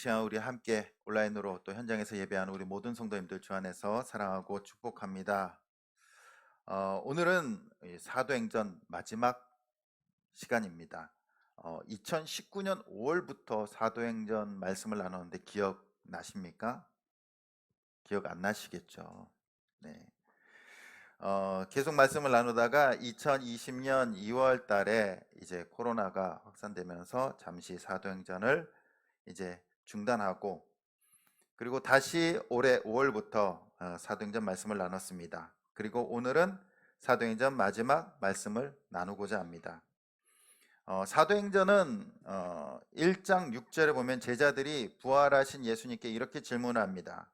시간 우리 함께 온라인으로 또 현장에서 예배하는 우리 모든 성도님들 주 안에서 사랑하고 축복합니다. 오늘은 사도행전 마지막 시간입니다. 2019년 5월부터 사도행전 말씀을 나누는데 기억나십니까? 기억 안 나시겠죠? 네. 계속 말씀을 나누다가 2020년 2월 달에 이제 코로나가 확산되면서 잠시 사도행전을 이제 중단하고, 그리고 다시 올해 5월부터 사도행전 말씀을 나눴습니다. 그리고 오늘은 사도행전 마지막 말씀을 나누고자 합니다. 사도행전은 1장 6절에 보면 제자들이 부활하신 예수님께 이렇게 질문을 합니다.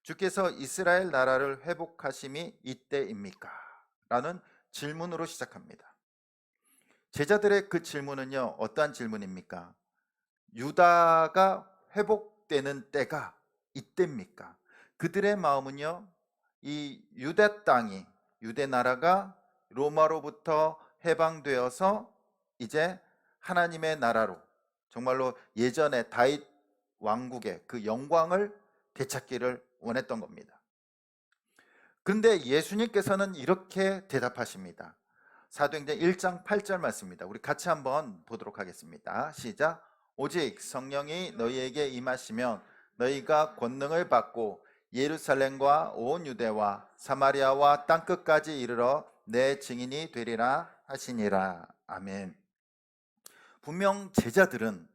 주께서 이스라엘 나라를 회복하심이 이때입니까? 라는 질문으로 시작합니다. 제자들의 그 질문은요, 어떠한 질문입니까? 유다가 회복되는 때가 이때입니까? 그들의 마음은요, 이 유대 땅이, 유대 나라가 로마로부터 해방되어서 이제 하나님의 나라로, 정말로 예전에 다윗 왕국의 그 영광을 되찾기를 원했던 겁니다. 그런데 예수님께서는 이렇게 대답하십니다. 사도행전 1장 8절 말씀입니다. 우리 같이 한번 보도록 하겠습니다. 시작. 오직 성령이 너희에게 임하시면 너희가 권능을 받고 예루살렘과 온 유대와 사마리아와 땅끝까지 이르러 내 증인이 되리라 하시니라. 아멘. 분명 제자들은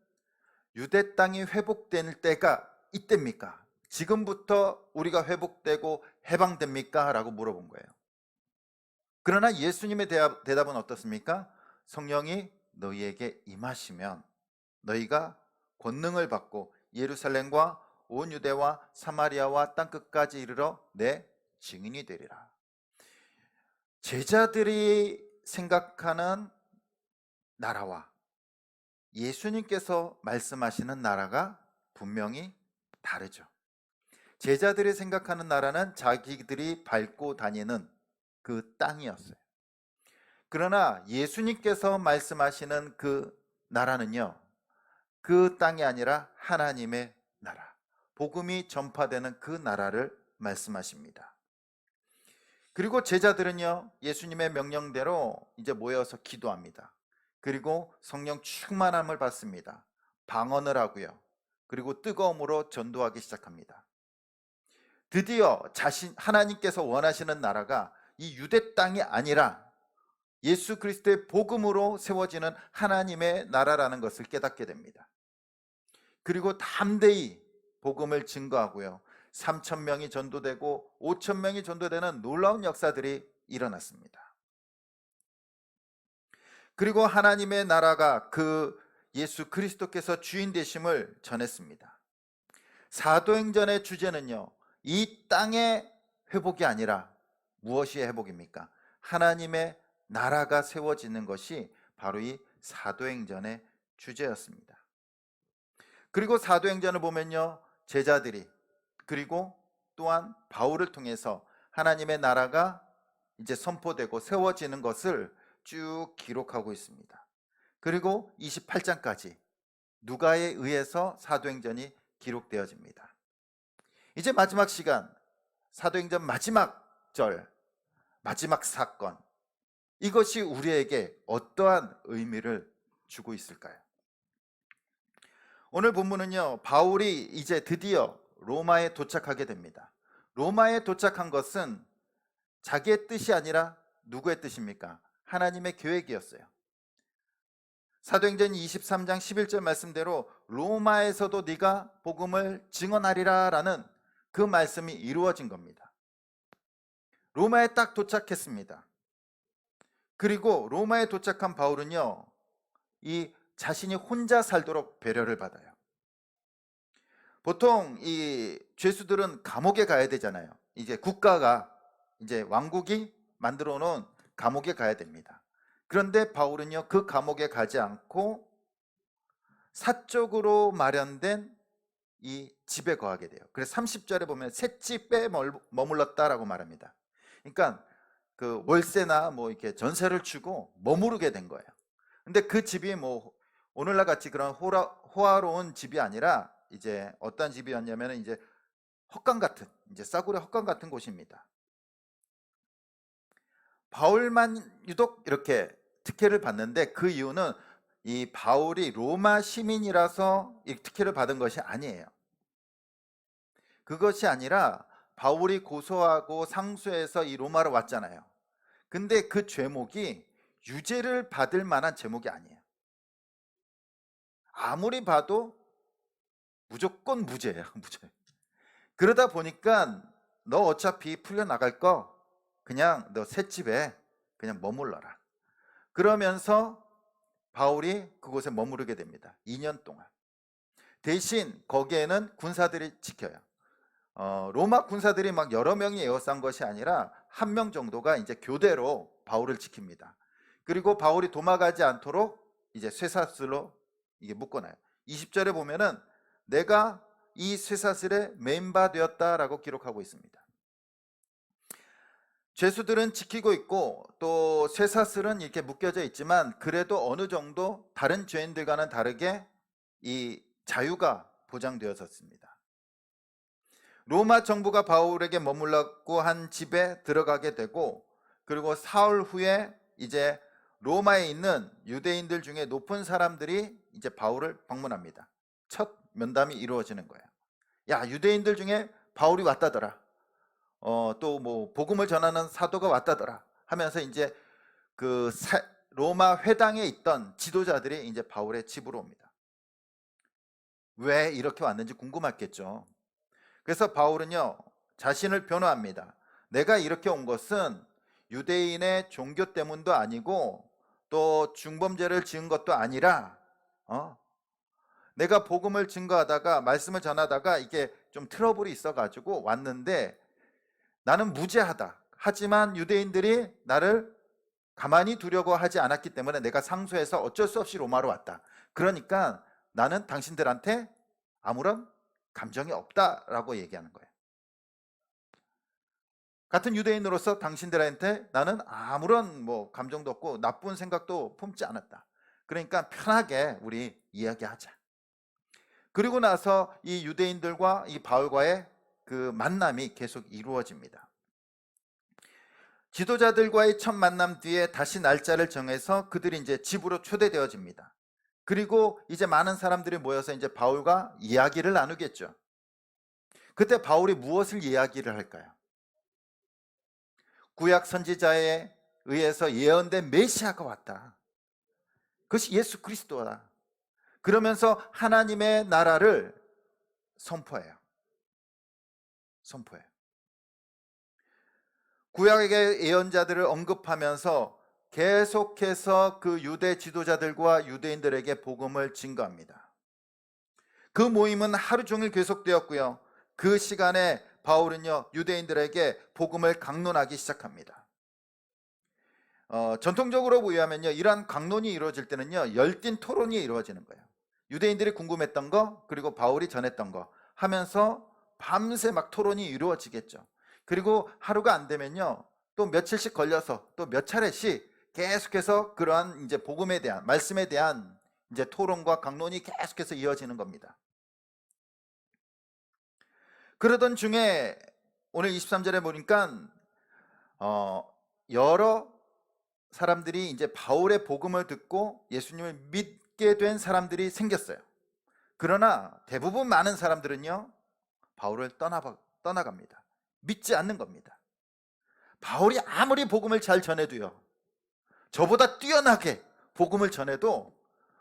유대 땅이 회복될 때가 이때입니까? 지금부터 우리가 회복되고 해방됩니까? 라고 물어본 거예요. 그러나 예수님의 대답은 어떻습니까? 성령이 너희에게 임하시면 너희가 권능을 받고 예루살렘과 온 유대와 사마리아와 땅끝까지 이르러 내 증인이 되리라. 제자들이 생각하는 나라와 예수님께서 말씀하시는 나라가 분명히 다르죠. 제자들이 생각하는 나라는 자기들이 밟고 다니는 그 땅이었어요. 그러나 예수님께서 말씀하시는 그 나라는요, 그 땅이 아니라 하나님의 나라, 복음이 전파되는 그 나라를 말씀하십니다. 그리고 제자들은요, 예수님의 명령대로 이제 모여서 기도합니다. 그리고 성령 충만함을 받습니다. 방언을 하고요. 그리고 뜨거움으로 전도하기 시작합니다. 드디어 하나님께서 원하시는 나라가 이 유대 땅이 아니라 예수 그리스도의 복음으로 세워지는 하나님의 나라라는 것을 깨닫게 됩니다. 그리고 담대히 복음을 증거하고요, 3,000명이 전도되고 5,000명이 전도되는 놀라운 역사들이 일어났습니다. 그리고 하나님의 나라가 그 예수 그리스도께서 주인 되심을 전했습니다. 사도행전의 주제는요, 이 땅의 회복이 아니라 무엇이 회복입니까? 하나님의 나라가 세워지는 것이 바로 이 사도행전의 주제였습니다. 그리고 사도행전을 보면요, 제자들이, 그리고 또한 바울을 통해서 하나님의 나라가 이제 선포되고 세워지는 것을 쭉 기록하고 있습니다. 그리고 28장까지 누가에 의해서 사도행전이 기록되어집니다. 이제 마지막 시간, 사도행전 마지막 절, 마지막 사건, 이것이 우리에게 어떠한 의미를 주고 있을까요? 오늘 본문은요, 바울이 이제 드디어 로마에 도착하게 됩니다. 로마에 도착한 것은 자기의 뜻이 아니라 누구의 뜻입니까? 하나님의 계획이었어요. 사도행전 23장 11절 말씀대로 로마에서도 네가 복음을 증언하리라 라는 그 말씀이 이루어진 겁니다. 로마에 딱 도착했습니다. 그리고 로마에 도착한 바울은요, 이 자신이 혼자 살도록 배려를 받아요. 보통 이 죄수들은 감옥에 가야 되잖아요. 이제 국가가, 이제 왕국이 만들어 놓은 감옥에 가야 됩니다. 그런데 바울은요, 그 감옥에 가지 않고 사적으로 마련된 이 집에 거하게 돼요. 그래서 30절에 보면 셋집에 머물렀다라고 말합니다. 그러니까 그 월세나 뭐 이렇게 전세를 주고 머무르게 된 거예요. 근데 그 집이 뭐 오늘날 같이 그런 호화로운 집이 아니라 이제 어떤 집이었냐면 이제 헛간 같은, 이제 싸구려 헛간 같은 곳입니다. 바울만 유독 이렇게 특혜를 받는데 그 이유는 이 바울이 로마 시민이라서 이 특혜를 받은 것이 아니에요. 그것이 아니라 바울이 고소하고 상소해서 이 로마로 왔잖아요. 근데 그 죄목이 유죄를 받을 만한 제목이 아니에요. 아무리 봐도 무조건 무죄예요. 무죄. 그러다 보니까 너 어차피 풀려나갈 거 그냥 너 셋집에 그냥 머물러라. 그러면서 바울이 그곳에 머무르게 됩니다. 2년 동안. 대신 거기에는 군사들이 지켜요. 로마 군사들이 막 여러 명이 에워싼 것이 아니라 한 명 정도가 이제 교대로 바울을 지킵니다. 그리고 바울이 도망가지 않도록 이제 쇠사슬로 이게 묶어놔요. 20절에 보면은 내가 이 쇠사슬에 맨바 되었다라고 기록하고 있습니다. 죄수들은 지키고 있고 또 쇠사슬은 이렇게 묶여져 있지만 그래도 어느 정도 다른 죄인들과는 다르게 이 자유가 보장되었었습니다. 로마 정부가 바울에게 머물렀고 한 집에 들어가게 되고 그리고 사흘 후에 이제 로마에 있는 유대인들 중에 높은 사람들이 이제 바울을 방문합니다. 첫 면담이 이루어지는 거예요. 야, 유대인들 중에 바울이 왔다더라. 또 뭐 복음을 전하는 사도가 왔다더라 하면서 이제 그 로마 회당에 있던 지도자들이 이제 바울의 집으로 옵니다. 왜 이렇게 왔는지 궁금했겠죠. 그래서 바울은요 자신을 변호합니다. 내가 이렇게 온 것은 유대인의 종교 때문도 아니고 또 중범죄를 지은 것도 아니라 내가 복음을 증거하다가 말씀을 전하다가 이게 좀 트러블이 있어가지고 왔는데 나는 무죄하다. 하지만 유대인들이 나를 가만히 두려고 하지 않았기 때문에 내가 상소해서 어쩔 수 없이 로마로 왔다. 그러니까 나는 당신들한테 아무런 감정이 없다라고 얘기하는 거예요. 같은 유대인으로서 당신들한테 나는 아무런 뭐 감정도 없고 나쁜 생각도 품지 않았다. 그러니까 편하게 우리 이야기하자. 그리고 나서 이 유대인들과 이 바울과의 그 만남이 계속 이루어집니다. 지도자들과의 첫 만남 뒤에 다시 날짜를 정해서 그들이 이제 집으로 초대되어집니다. 그리고 이제 많은 사람들이 모여서 이제 바울과 이야기를 나누겠죠. 그때 바울이 무엇을 이야기를 할까요? 구약 선지자에 의해서 예언된 메시아가 왔다. 그것이 예수 그리스도다. 그러면서 하나님의 나라를 선포해요. 구약의 예언자들을 언급하면서 계속해서 그 유대 지도자들과 유대인들에게 복음을 증거합니다. 그 모임은 하루 종일 계속되었고요. 그 시간에 바울은요 유대인들에게 복음을 강론하기 시작합니다. 전통적으로 보이면요 이러한 강론이 이루어질 때는요 열띤 토론이 이루어지는 거예요. 유대인들이 궁금했던 거 그리고 바울이 전했던 거 하면서 밤새 막 토론이 이루어지겠죠. 그리고 하루가 안 되면요 또 며칠씩 걸려서 또 몇 차례씩 계속해서 그러한 이제 복음에 대한 말씀에 대한 이제 토론과 강론이 계속해서 이어지는 겁니다. 그러던 중에 오늘 23절에 보니까 여러 사람들이 이제 바울의 복음을 듣고 예수님을 믿게 된 사람들이 생겼어요. 그러나 대부분 많은 사람들은요 바울을 떠나갑니다. 믿지 않는 겁니다. 바울이 아무리 복음을 잘 전해도요 저보다 뛰어나게 복음을 전해도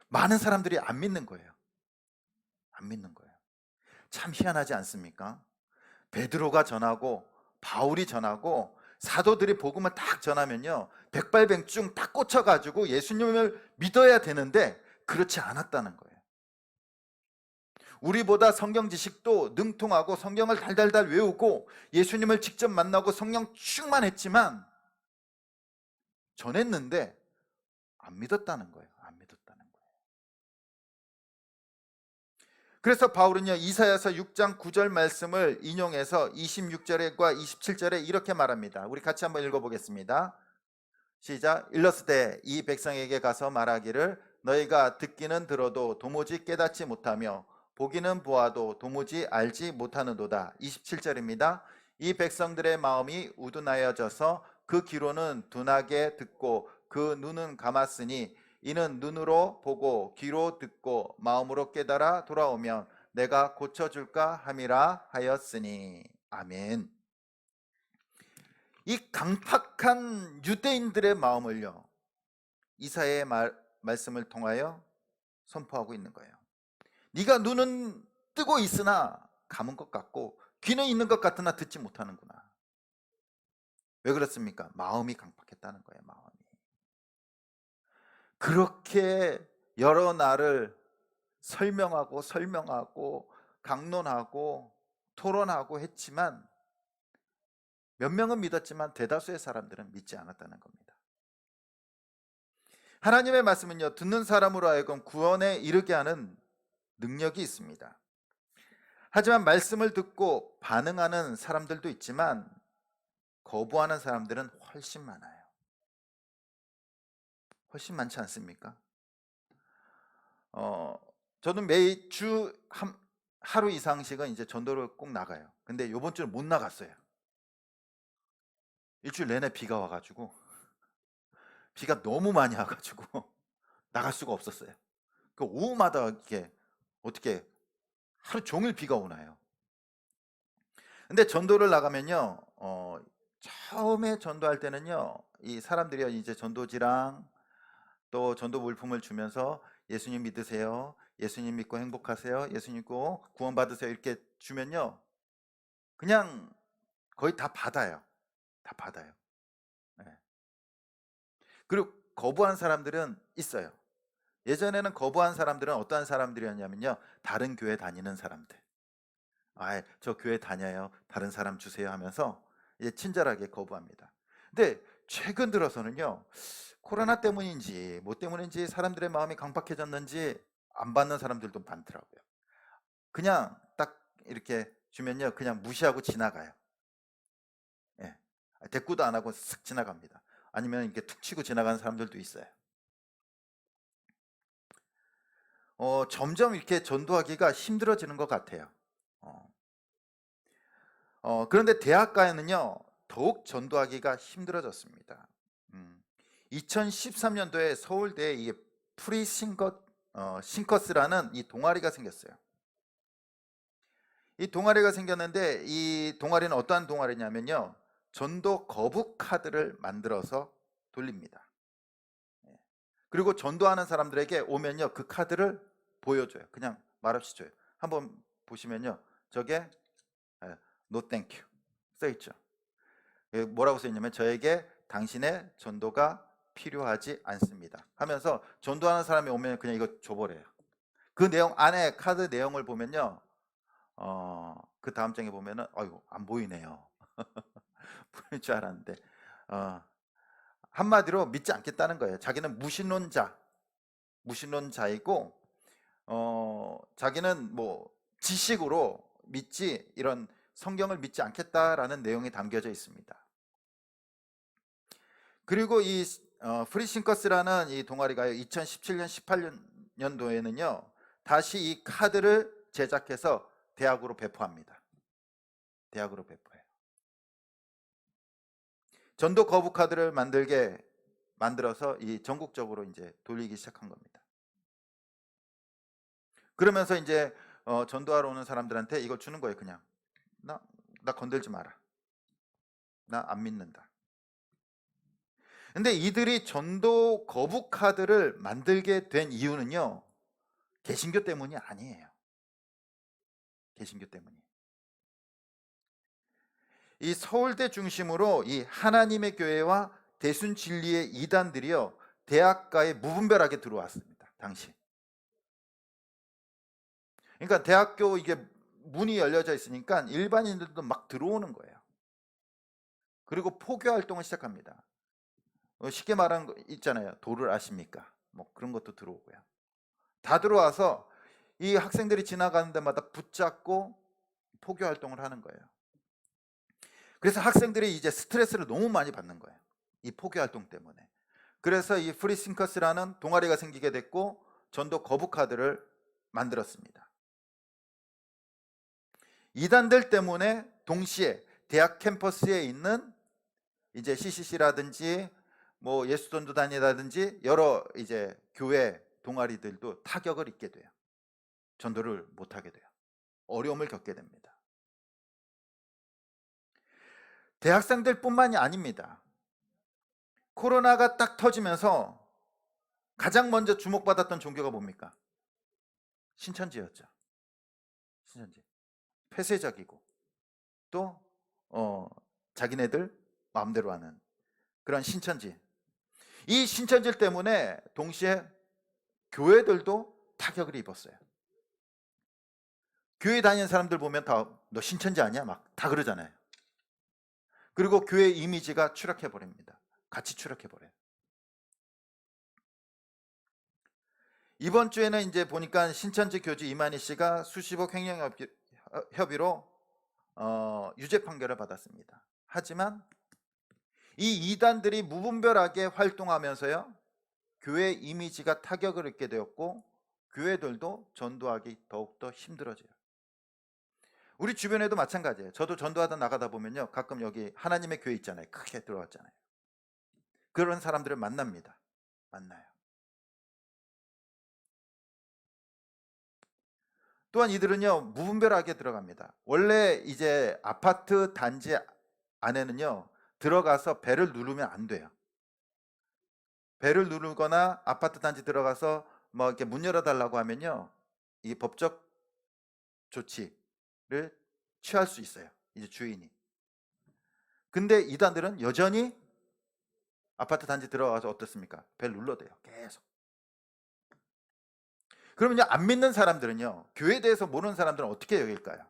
많은 사람들이 안 믿는 거예요. 참 희한하지 않습니까? 베드로가 전하고 바울이 전하고 사도들이 복음을 딱 전하면요 백발백중 딱 꽂혀가지고 예수님을 믿어야 되는데 그렇지 않았다는 거예요. 우리보다 성경 지식도 능통하고 성경을 달달달 외우고 예수님을 직접 만나고 성령 충만했지만 전했는데 안 믿었다는 거예요. 그래서 바울은요 이사야서 6장 9절 말씀을 인용해서 26절과 27절에 이렇게 말합니다. 우리 같이 한번 읽어보겠습니다. 시작. 일렀으되 이 백성에게 가서 말하기를 너희가 듣기는 들어도 도무지 깨닫지 못하며 보기는 보아도 도무지 알지 못하는도다. 27절입니다. 이 백성들의 마음이 우둔하여져서 그 귀로는 둔하게 듣고 그 눈은 감았으니 이는 눈으로 보고 귀로 듣고 마음으로 깨달아 돌아오면 내가 고쳐줄까 함이라 하였으니. 아멘. 이 강팍한 유대인들의 마음을요, 이사야의 말씀을 통하여 선포하고 있는 거예요. 네가 눈은 뜨고 있으나 감은 것 같고 귀는 있는 것 같으나 듣지 못하는구나. 왜 그렇습니까? 마음이 강팍했다는 거예요. 마음이. 그렇게 여러 날을 설명하고 강론하고 토론하고 했지만 몇 명은 믿었지만 대다수의 사람들은 믿지 않았다는 겁니다. 하나님의 말씀은요, 듣는 사람으로 하여금 구원에 이르게 하는 능력이 있습니다. 하지만 말씀을 듣고 반응하는 사람들도 있지만 거부하는 사람들은 훨씬 많아요. 훨씬 많지 않습니까? 저는 매주 하루 이상씩은 이제 전도를 꼭 나가요. 근데 이번 주는 못 나갔어요. 일주일 내내 비가 와가지고, 비가 너무 많이 와가지고 나갈 수가 없었어요. 그 오후마다 이게 어떻게 하루 종일 비가 오나요? 근데 전도를 나가면요, 처음에 전도할 때는요, 이 사람들이 이제 전도지랑 또 전도 물품을 주면서 예수님 믿으세요, 예수님 믿고 행복하세요, 예수님 믿고 구원 받으세요 이렇게 주면요, 그냥 거의 다 받아요. 다 받아요. 네. 그리고 거부한 사람들은 있어요. 예전에는 거부한 사람들은 어떠한 사람들이었냐면요, 다른 교회 다니는 사람들. 저 교회 다녀요, 다른 사람 주세요 하면서 이제 친절하게 거부합니다. 근데 최근 들어서는요, 코로나 때문인지 뭐 때문인지 사람들의 마음이 강팍해졌는지 안 받는 사람들도 많더라고요. 그냥 딱 이렇게 주면요, 그냥 무시하고 지나가요. 예. 대꾸도 안 하고 쓱 지나갑니다. 아니면 이렇게 툭 치고 지나가는 사람들도 있어요. 점점 이렇게 전도하기가 힘들어지는 것 같아요. 그런데 대학가에는요, 더욱 전도하기가 힘들어졌습니다. 2013년도에 서울대에 이게 싱커스라는 이 동아리가 생겼어요. 이 동아리가 생겼는데 이 동아리는 어떠한 동아리냐면요, 전도 거부 카드를 만들어서 돌립니다. 그리고 전도하는 사람들에게 오면요, 그 카드를 보여줘요. 그냥 말없이 줘요. 한번 보시면요, 저게 No thank you 써있죠. 뭐라고 써있냐면, 저에게 당신의 전도가 필요하지 않습니다 하면서 전도하는 사람이 오면 그냥 이거 줘버려요. 그 내용 안에 카드 내용을 보면요, 그 다음 장에 보면은 아이고 안 보이네요. 보일 줄 알았는데 한마디로 믿지 않겠다는 거예요. 자기는 무신론자이고 자기는 뭐 지식으로 믿지, 이런 성경을 믿지 않겠다라는 내용이 담겨져 있습니다. 그리고 이 프리싱커스라는 이 동아리가 2017년 18년도에는요 다시 이 카드를 제작해서 대학으로 배포합니다. 대학으로 배포해요. 전도 거부 카드를 만들어서 이 전국적으로 이제 돌리기 시작한 겁니다. 그러면서 이제 전도하러 오는 사람들한테 이걸 주는 거예요. 그냥 나 건들지 마라, 나 안 믿는다. 근데 이들이 전도 거부 카드를 만들게 된 이유는요, 개신교 때문이 아니에요. 개신교 때문이. 이 서울대 중심으로 이 하나님의 교회와 대순 진리의 이단들이요, 대학가에 무분별하게 들어왔습니다. 당시. 그러니까 대학교 이게 문이 열려져 있으니까 일반인들도 막 들어오는 거예요. 그리고 포교 활동을 시작합니다. 쉽게 말하는 거 있잖아요. 도를 아십니까? 뭐 그런 것도 들어오고요. 다 들어와서 이 학생들이 지나가는 데마다 붙잡고 포교 활동을 하는 거예요. 그래서 학생들이 이제 스트레스를 너무 많이 받는 거예요. 이 포교 활동 때문에. 그래서 이 프리싱커스라는 동아리가 생기게 됐고 전도 거부 카드를 만들었습니다. 이단들 때문에 동시에 대학 캠퍼스에 있는 이제 CCC라든지 뭐 예수전도단이라든지 여러 이제 교회 동아리들도 타격을 입게 돼요. 전도를 못 하게 돼요. 어려움을 겪게 됩니다. 대학생들뿐만이 아닙니다. 코로나가 딱 터지면서 가장 먼저 주목받았던 종교가 뭡니까? 신천지였죠. 신천지. 폐쇄적이고 또 자기네들 마음대로 하는 그런 신천지. 이 신천지 때문에 동시에 교회들도 타격을 입었어요. 교회 다니는 사람들 보면 다 너 신천지 아니야? 막 다 그러잖아요. 그리고 교회 이미지가 추락해 버립니다. 같이 추락해 버려요. 이번 주에는 이제 보니까 신천지 교주 이만희 씨가 수십억 횡령 협의로 유죄 판결을 받았습니다. 하지만 이 이단들이 무분별하게 활동하면서요, 교회 이미지가 타격을 입게 되었고 교회들도 전도하기 더욱더 힘들어져요. 우리 주변에도 마찬가지예요. 저도 전도하다 나가다 보면요, 가끔 여기 하나님의 교회 있잖아요. 크게 들어왔잖아요. 그런 사람들을 만납니다. 만나요. 또한 이들은요, 무분별하게 들어갑니다. 원래 이제 아파트 단지 안에는요, 들어가서 벨을 누르면 안 돼요. 벨을 누르거나 아파트 단지 들어가서 뭐 이렇게 문 열어달라고 하면요, 이 법적 조치를 취할 수 있어요. 이제 주인이. 근데 이단들은 여전히 아파트 단지 들어가서 어떻습니까? 벨 눌러대요. 계속. 그러면요, 안 믿는 사람들은요, 교회에 대해서 모르는 사람들은 어떻게 여길까요?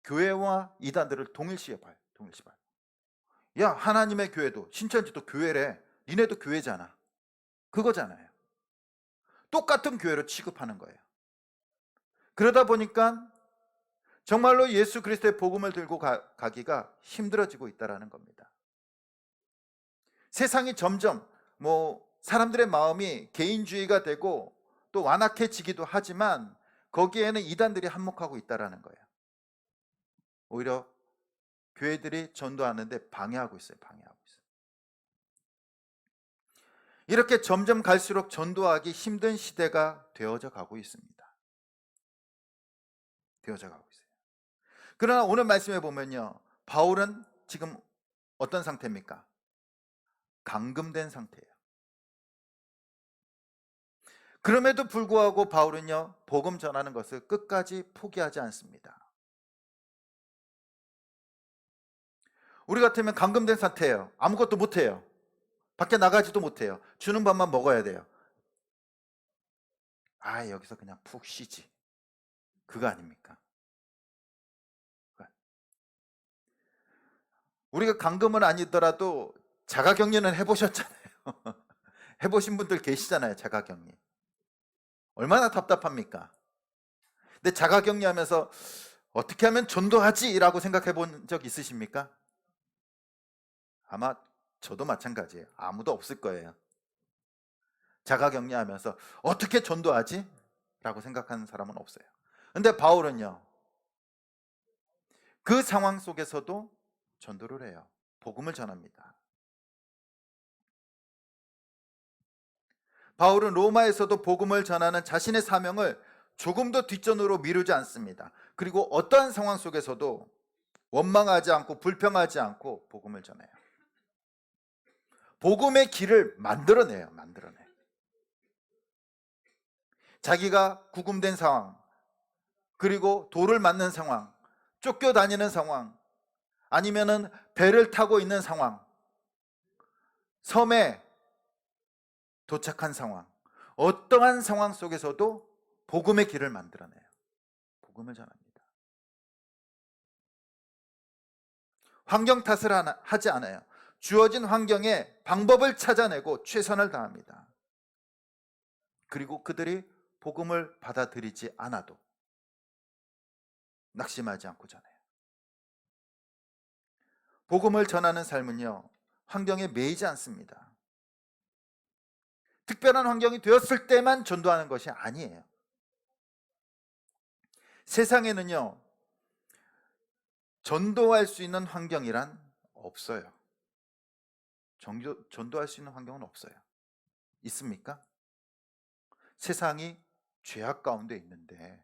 교회와 이단들을 동일시해 봐요. 동일시 봐요. 야, 하나님의 교회도 신천지도 교회래. 니네도 교회잖아. 그거잖아요. 똑같은 교회로 취급하는 거예요. 그러다 보니까 정말로 예수 그리스도의 복음을 들고 가기가 힘들어지고 있다는 겁니다. 세상이 점점 사람들의 마음이 개인주의가 되고 또 완악해지기도 하지만 거기에는 이단들이 한몫하고 있다는 거예요. 오히려 교회들이 전도하는데 방해하고 있어요. 방해하고 있어요. 이렇게 점점 갈수록 전도하기 힘든 시대가 되어져 가고 있습니다. 되어져 가고 있어요. 그러나 오늘 말씀에 보면요, 바울은 지금 어떤 상태입니까? 감금된 상태예요. 그럼에도 불구하고 바울은요, 복음 전하는 것을 끝까지 포기하지 않습니다. 우리 같으면 감금된 상태예요. 아무것도 못해요. 밖에 나가지도 못해요. 주는 밥만 먹어야 돼요. 아, 여기서 그냥 푹 쉬지. 그거 아닙니까? 우리가 감금은 아니더라도 자가격리는 해보셨잖아요. 해보신 분들 계시잖아요. 자가격리. 얼마나 답답합니까? 근데 자가격리하면서 어떻게 하면 전도하지? 라고 생각해 본 적 있으십니까? 아마 저도 마찬가지예요. 아무도 없을 거예요. 자가격리하면서 어떻게 전도하지? 라고 생각하는 사람은 없어요. 근데 바울은요, 그 상황 속에서도 전도를 해요. 복음을 전합니다. 바울은 로마에서도 복음을 전하는 자신의 사명을 조금도 뒷전으로 미루지 않습니다. 그리고 어떠한 상황 속에서도 원망하지 않고 불평하지 않고 복음을 전해요. 복음의 길을 만들어내요. 만들어내요. 자기가 구금된 상황, 그리고 돌을 맞는 상황, 쫓겨다니는 상황, 아니면은 배를 타고 있는 상황, 섬에 도착한 상황, 어떠한 상황 속에서도 복음의 길을 만들어내요. 복음을 전합니다. 환경 탓을 하지 않아요. 주어진 환경에 방법을 찾아내고 최선을 다합니다. 그리고 그들이 복음을 받아들이지 않아도 낙심하지 않고 전해요. 복음을 전하는 삶은요, 환경에 매이지 않습니다. 특별한 환경이 되었을 때만 전도하는 것이 아니에요. 세상에는요, 전도할 수 있는 환경이란 없어요. 전도할 수 있는 환경은 없어요. 있습니까? 세상이 죄악 가운데 있는데,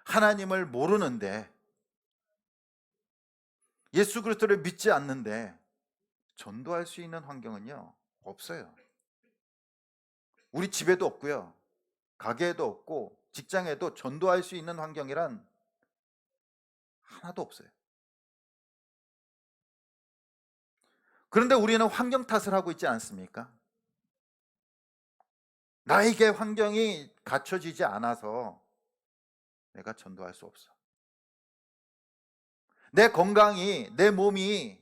하나님을 모르는데, 예수 그리스도를 믿지 않는데 전도할 수 있는 환경은요, 없어요. 우리 집에도 없고요, 가게에도 없고, 직장에도 전도할 수 있는 환경이란 하나도 없어요. 그런데 우리는 환경 탓을 하고 있지 않습니까? 나에게 환경이 갖춰지지 않아서 내가 전도할 수 없어. 내 건강이, 내 몸이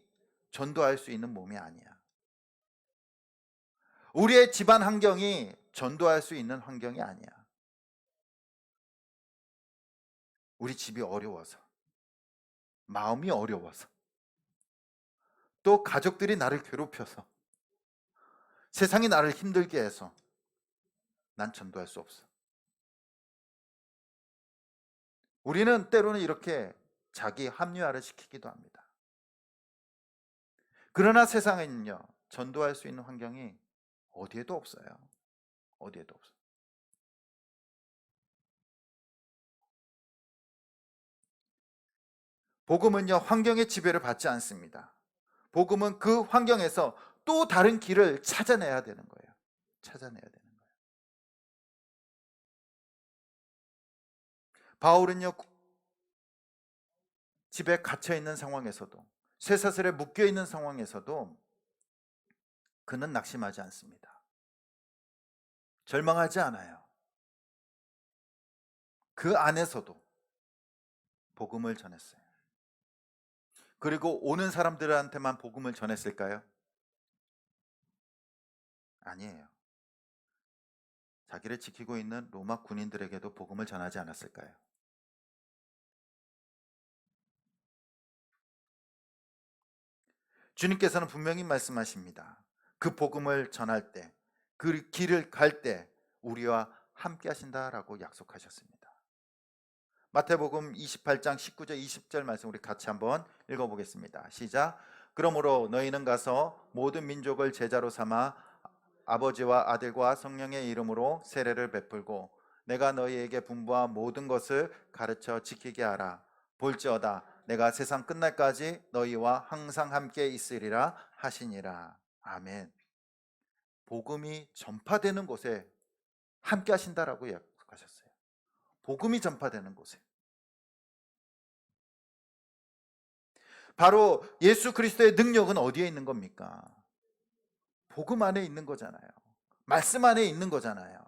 전도할 수 있는 몸이 아니야. 우리의 집안 환경이 전도할 수 있는 환경이 아니야. 우리 집이 어려워서, 마음이 어려워서, 또 가족들이 나를 괴롭혀서, 세상이 나를 힘들게 해서 난 전도할 수 없어. 우리는 때로는 이렇게 자기 합리화를 시키기도 합니다. 그러나 세상에는요, 전도할 수 있는 환경이 어디에도 없어요. 어디에도 없어요. 복음은요, 환경의 지배를 받지 않습니다. 복음은 그 환경에서 또 다른 길을 찾아내야 되는 거예요. 찾아내야 되는 거예요. 바울은요, 집에 갇혀 있는 상황에서도, 쇠사슬에 묶여 있는 상황에서도 그는 낙심하지 않습니다. 절망하지 않아요. 그 안에서도 복음을 전했어요. 그리고 오는 사람들한테만 복음을 전했을까요? 아니에요. 자기를 지키고 있는 로마 군인들에게도 복음을 전하지 않았을까요? 주님께서는 분명히 말씀하십니다. 그 복음을 전할 때, 그 길을 갈 때 우리와 함께 하신다라고 약속하셨습니다. 마태복음 28장 19절 20절 말씀 우리 같이 한번 읽어보겠습니다. 시작. 그러므로 너희는 가서 모든 민족을 제자로 삼아 아버지와 아들과 성령의 이름으로 세례를 베풀고 내가 너희에게 분부한 모든 것을 가르쳐 지키게 하라. 볼지어다 내가 세상 끝날까지 너희와 항상 함께 있으리라 하시니라. 아멘. 복음이 전파되는 곳에 함께 하신다라고 약속하셨어요. 복음이 전파되는 곳에. 바로 예수 그리스도의 능력은 어디에 있는 겁니까? 복음 안에 있는 거잖아요. 말씀 안에 있는 거잖아요.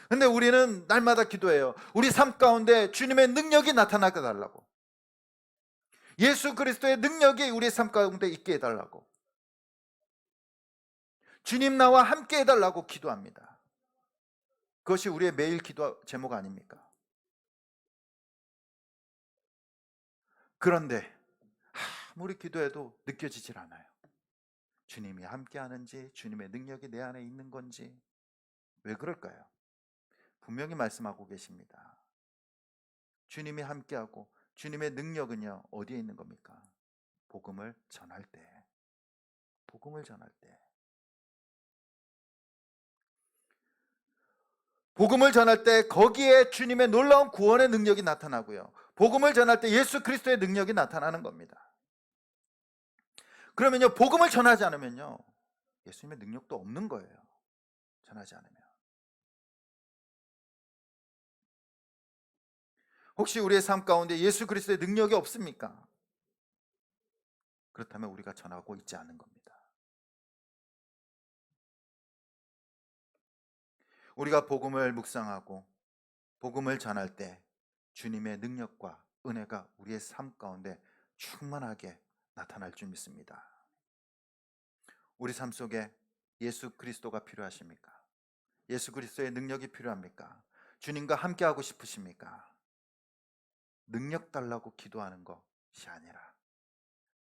근데 우리는 날마다 기도해요. 우리 삶 가운데 주님의 능력이 나타나게 해달라고. 예수 그리스도의 능력이 우리 삶 가운데 있게 해달라고. 주님 나와 함께 해달라고 기도합니다. 그것이 우리의 매일 기도 제목 아닙니까? 그런데 아무리 기도해도 느껴지질 않아요. 주님이 함께 하는지, 주님의 능력이 내 안에 있는 건지. 왜 그럴까요? 분명히 말씀하고 계십니다. 주님이 함께하고 주님의 능력은요, 어디에 있는 겁니까? 복음을 전할 때. 복음을 전할 때. 복음을 전할 때 거기에 주님의 놀라운 구원의 능력이 나타나고요. 복음을 전할 때 예수 그리스도의 능력이 나타나는 겁니다. 그러면요, 복음을 전하지 않으면요, 예수님의 능력도 없는 거예요. 전하지 않으면. 혹시 우리의 삶 가운데 예수 그리스도의 능력이 없습니까? 그렇다면 우리가 전하고 있지 않은 겁니다. 우리가 복음을 묵상하고 복음을 전할 때 주님의 능력과 은혜가 우리의 삶 가운데 충만하게 나타날 줄 믿습니다. 우리 삶 속에 예수 그리스도가 필요하십니까? 예수 그리스도의 능력이 필요합니까? 주님과 함께하고 싶으십니까? 능력 달라고 기도하는 것이 아니라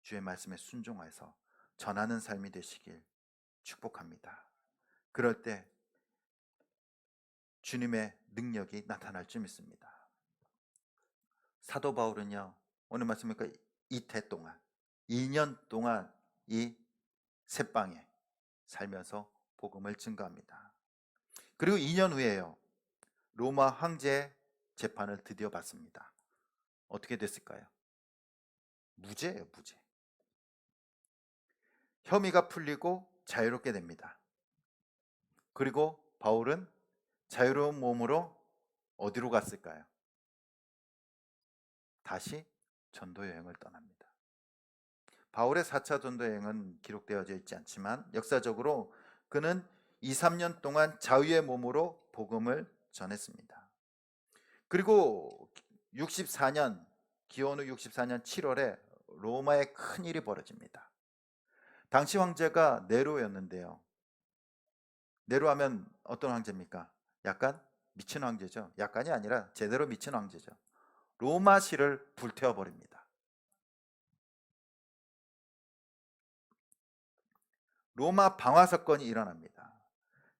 주의 말씀에 순종해서 전하는 삶이 되시길 축복합니다. 그럴 때 주님의 능력이 나타날 줄 믿습니다. 사도 바울은요, 오늘 말씀이니까 이태 동안 2년 동안 이 새방에 살면서 복음을 증거합니다. 그리고 2년 후에요, 로마 황제 재판을 드디어 받습니다. 어떻게 됐을까요? 무죄예요, 무죄. 혐의가 풀리고 자유롭게 됩니다. 그리고 바울은 자유로운 몸으로 어디로 갔을까요? 다시 전도 여행을 떠납니다. 바울의 4차 전도 여행은 기록되어져 있지 않지만 역사적으로 그는 2, 3년 동안 자유의 몸으로 복음을 전했습니다. 그리고 64년 기원 후 64년 7월에 로마에 큰 일이 벌어집니다. 당시 황제가 네로였는데요. 네로하면 어떤 황제입니까? 약간 미친 황제죠. 약간이 아니라 제대로 미친 황제죠. 로마시를 불태워 버립니다. 로마 방화 사건이 일어납니다.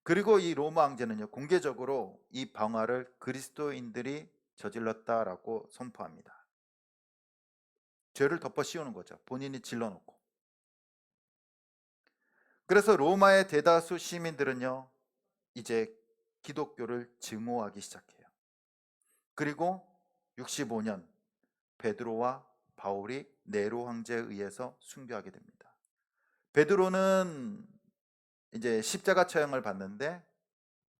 그리고 이 로마 황제는요, 공개적으로 이 방화를 그리스도인들이 저질렀다라고 선포합니다. 죄를 덮어 씌우는 거죠. 본인이 질러놓고. 그래서 로마의 대다수 시민들은요, 이제 기독교를 증오하기 시작해요. 그리고 65년 베드로와 바울이 네로 황제에 의해서 순교하게 됩니다. 베드로는 이제 십자가 처형을 받는데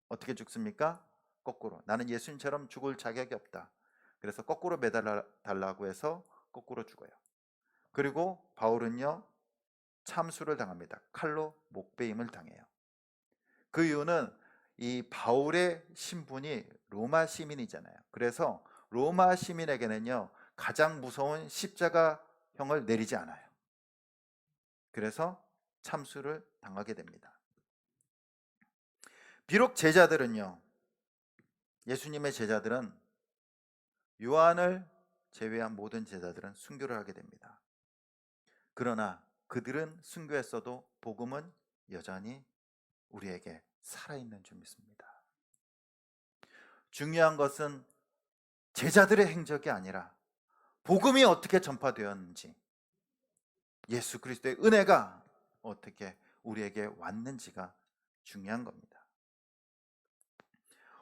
어떻게 죽습니까? 거꾸로. 나는 예수님처럼 죽을 자격이 없다. 그래서 거꾸로 매달라고 해서 거꾸로 죽어요. 그리고 바울은요, 참수를 당합니다. 칼로 목베임을 당해요. 그 이유는 이 바울의 신분이 로마 시민이잖아요. 그래서 로마 시민에게는요, 가장 무서운 십자가형을 내리지 않아요. 그래서 참수를 당하게 됩니다. 비록 제자들은요, 예수님의 제자들은 요한을 제외한 모든 제자들은 순교를 하게 됩니다. 그러나 그들은 순교했어도 복음은 여전히 우리에게 살아있는 줄 믿습니다. 중요한 것은 제자들의 행적이 아니라 복음이 어떻게 전파되었는지, 예수 그리스도의 은혜가 어떻게 우리에게 왔는지가 중요한 겁니다.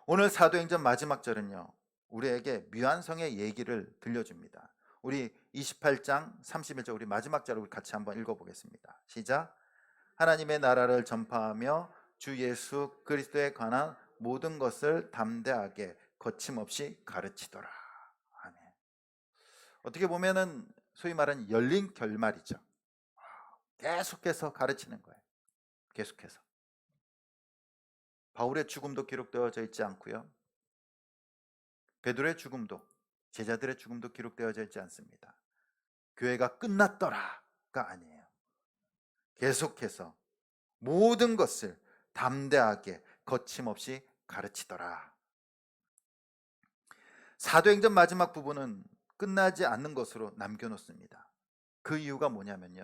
오늘 사도행전 마지막 절은요, 우리에게 미완성의 얘기를 들려줍니다. 우리 28장 31절 우리 마지막 절을 우리 같이 한번 읽어보겠습니다. 시작. 하나님의 나라를 전파하며 주 예수 그리스도에 관한 모든 것을 담대하게 거침없이 가르치더라. 아멘. 어떻게 보면은 소위 말하는 열린 결말이죠. 계속해서 가르치는 거예요. 계속해서. 바울의 죽음도 기록되어져 있지 않고요. 베드로의 죽음도, 제자들의 죽음도 기록되어져 있지 않습니다. 교회가 끝났더라가 아니에요. 계속해서 모든 것을 담대하게 거침없이 가르치더라. 사도행전 마지막 부분은 끝나지 않는 것으로 남겨놓습니다. 그 이유가 뭐냐면요,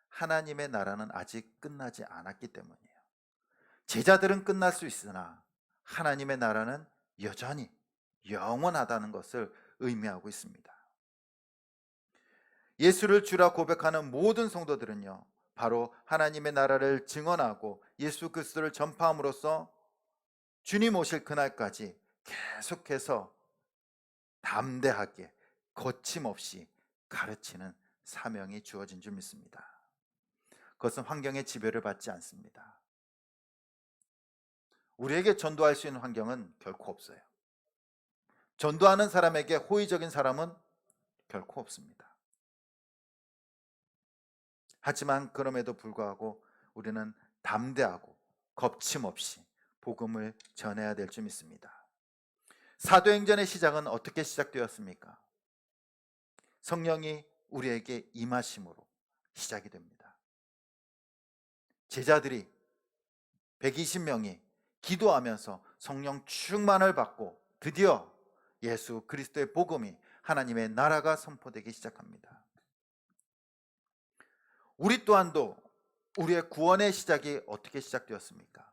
하나님의 나라는 아직 끝나지 않았기 때문이에요. 제자들은 끝날 수 있으나 하나님의 나라는 여전히 영원하다는 것을 의미하고 있습니다. 예수를 주라 고백하는 모든 성도들은요, 바로 하나님의 나라를 증언하고 예수 그리스도를 전파함으로써 주님 오실 그날까지 계속해서 담대하게 거침없이 가르치는 사명이 주어진 줄 믿습니다. 그것은 환경의 지배를 받지 않습니다. 우리에게 전도할 수 있는 환경은 결코 없어요. 전도하는 사람에게 호의적인 사람은 결코 없습니다. 하지만 그럼에도 불구하고 우리는 담대하고 겁침없이 복음을 전해야 될 줄 믿습니다. 사도행전의 시작은 어떻게 시작되었습니까? 성령이 우리에게 임하심으로 시작이 됩니다. 제자들이 120명이 기도하면서 성령 충만을 받고 드디어 예수 그리스도의 복음이, 하나님의 나라가 선포되기 시작합니다. 우리 또한도 우리의 구원의 시작이 어떻게 시작되었습니까?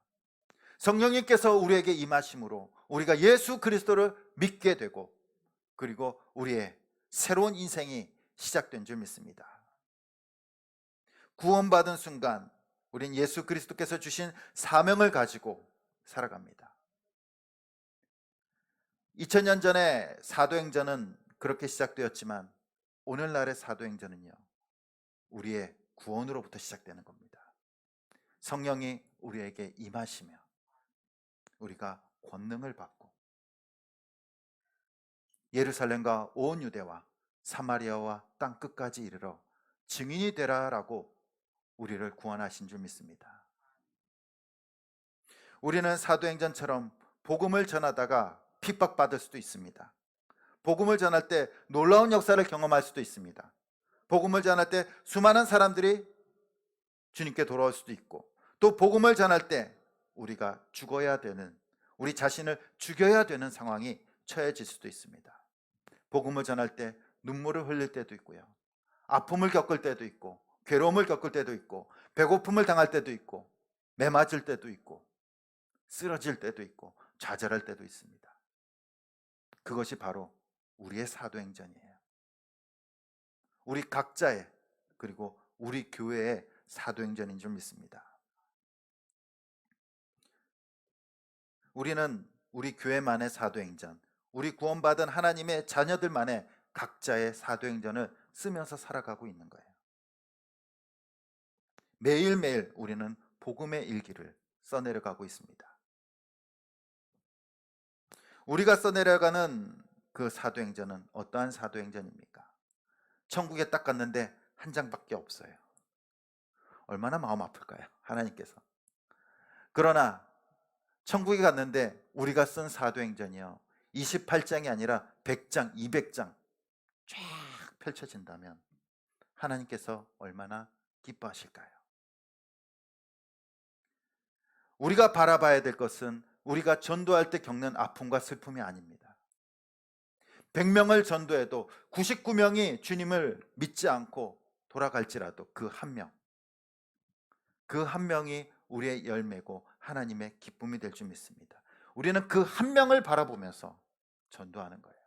성령님께서 우리에게 임하심으로 우리가 예수 그리스도를 믿게 되고, 그리고 우리의 새로운 인생이 시작된 줄 믿습니다. 구원받은 순간 우린 예수 그리스도께서 주신 사명을 가지고 살아갑니다. 2000년 전에 사도행전은 그렇게 시작되었지만 오늘날의 사도행전은요, 우리의 구원으로부터 시작되는 겁니다. 성령이 우리에게 임하시며 우리가 권능을 받고 예루살렘과 온 유대와 사마리아와 땅 끝까지 이르러 증인이 되라라고 우리를 구원하신 줄 믿습니다. 우리는 사도행전처럼 복음을 전하다가 핍박받을 수도 있습니다. 복음을 전할 때 놀라운 역사를 경험할 수도 있습니다. 복음을 전할 때 수많은 사람들이 주님께 돌아올 수도 있고, 또 복음을 전할 때 우리가 죽어야 되는, 우리 자신을 죽여야 되는 상황이 처해질 수도 있습니다. 복음을 전할 때 눈물을 흘릴 때도 있고요, 아픔을 겪을 때도 있고, 괴로움을 겪을 때도 있고, 배고픔을 당할 때도 있고, 매 맞을 때도 있고, 쓰러질 때도 있고, 좌절할 때도 있습니다. 그것이 바로 우리의 사도행전이에요. 우리 각자의, 그리고 우리 교회의 사도행전인 줄 믿습니다. 우리는 우리 교회만의 사도행전, 우리 구원받은 하나님의 자녀들만의 각자의 사도행전을 쓰면서 살아가고 있는 거예요. 매일매일 우리는 복음의 일기를 써내려가고 있습니다. 우리가 써내려가는 그 사도행전은 어떠한 사도행전입니까? 천국에 딱 갔는데 한 장밖에 없어요. 얼마나 마음 아플까요? 하나님께서. 그러나 천국에 갔는데 우리가 쓴 사도행전이요, 28장이 아니라 100장, 200장 쫙 펼쳐진다면 하나님께서 얼마나 기뻐하실까요? 우리가 바라봐야 될 것은 우리가 전도할 때 겪는 아픔과 슬픔이 아닙니다. 100명을 전도해도 99명이 주님을 믿지 않고 돌아갈지라도 그 한 명, 그 한 명이 우리의 열매고 하나님의 기쁨이 될 줄 믿습니다. 우리는 그 한 명을 바라보면서 전도하는 거예요.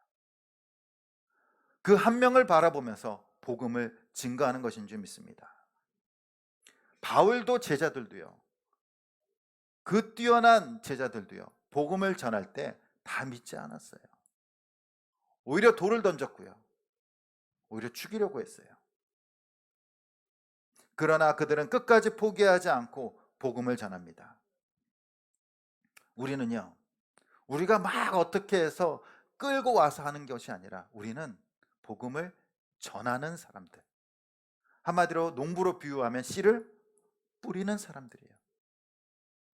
그 한 명을 바라보면서 복음을 증거하는 것인 줄 믿습니다. 바울도 제자들도요, 그 뛰어난 제자들도요, 복음을 전할 때 다 믿지 않았어요. 오히려 돌을 던졌고요, 오히려 죽이려고 했어요. 그러나 그들은 끝까지 포기하지 않고 복음을 전합니다. 우리는요, 우리가 막 어떻게 해서 끌고 와서 하는 것이 아니라 우리는 복음을 전하는 사람들, 한마디로 농부로 비유하면 씨를 뿌리는 사람들이에요.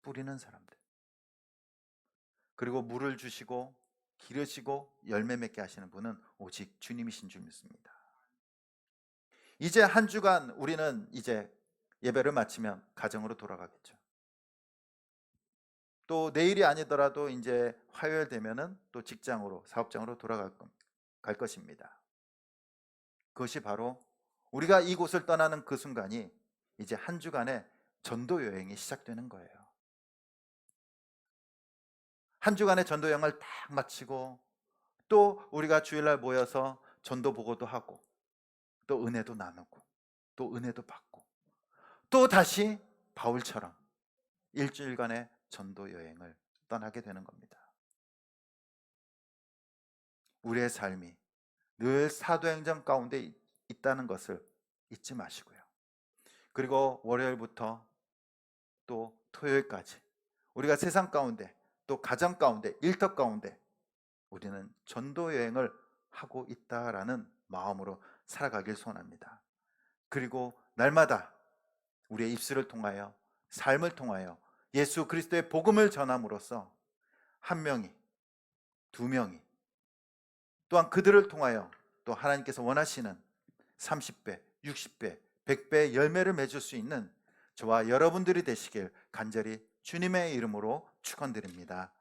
뿌리는 사람들. 그리고 물을 주시고 기르시고 열매 맺게 하시는 분은 오직 주님이신 줄 믿습니다. 이제 한 주간 우리는 이제 예배를 마치면 가정으로 돌아가겠죠. 또 내일이 아니더라도 이제 화요일 되면은 또 직장으로, 사업장으로 돌아갈 것입니다. 그것이 바로 우리가 이곳을 떠나는 그 순간이 이제 한 주간의 전도 여행이 시작되는 거예요. 한 주간의 전도 여행을 딱 마치고 또 우리가 주일날 모여서 전도 보고도 하고 또 은혜도 나누고 또 은혜도 받고 또 다시 바울처럼 일주일간의 전도 여행을 떠나게 되는 겁니다. 우리의 삶이 늘 사도행전 가운데 있다는 것을 잊지 마시고요. 그리고 월요일부터 또 토요일까지 우리가 세상 가운데, 또 가정 가운데, 일터 가운데 우리는 전도 여행을 하고 있다라는 마음으로 살아가길 소원합니다. 그리고 날마다 우리의 입술을 통하여, 삶을 통하여 예수 그리스도의 복음을 전함으로써 한 명이, 두 명이, 또한 그들을 통하여 또 하나님께서 원하시는 30배, 60배, 100배의 열매를 맺을 수 있는 저와 여러분들이 되시길 간절히 주님의 이름으로 축원드립니다.